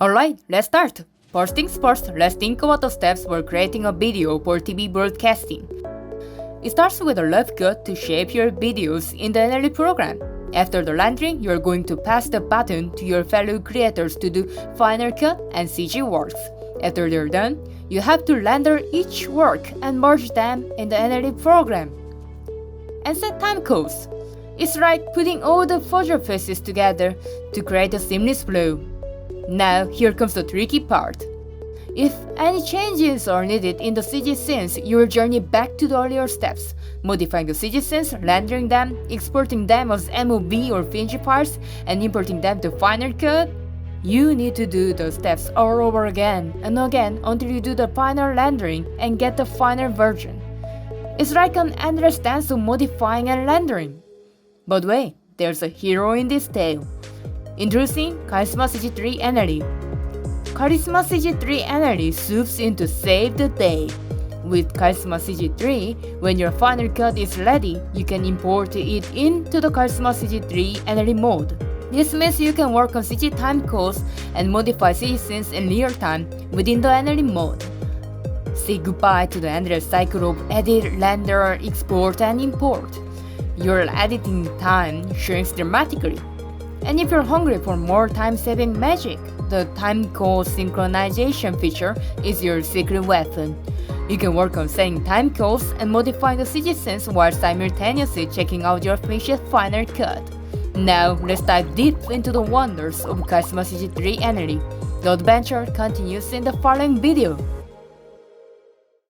Alright, let's start! First things first, let's think about the steps for creating a video for TV broadcasting. It starts with a rough cut to shape your videos in the NLE program. After the rendering, you're going to pass the baton to your fellow creators to do final cut and CG works. After they're done, you have to render each work and merge them in the NLE program. And set timecodes. It's like putting all the photo faces together to create a seamless flow. Now, here comes the tricky part. If any changes are needed in the CG scenes, you will journey back to the earlier steps, modifying the CG scenes, rendering them, exporting them as MOV or PNG files, and importing them to Final Cut. You need to do the steps all over again and again until you do the final rendering and get the final version. It's like an endless dance of modifying and rendering. But wait, there's a hero in this tale. Introducing KarismaCG3 NLE. KarismaCG3 NLE swoops in to save the day. With KarismaCG3, when your final cut is ready, you can import it into the KarismaCG3 NLE mode. This means you can work on CG timecodes and modify CG scenes in real time within the NLE mode. Say goodbye to the endless cycle of edit, render, export, and import. Your editing time shrinks dramatically. And if you're hungry for more time-saving magic, the timecode synchronization feature is your secret weapon. You can work on setting timecodes and modifying the CG scenes while simultaneously checking out your finished final cut. Now, let's dive deep into the wonders of KarismaCG3 NLE. The adventure continues in the following video.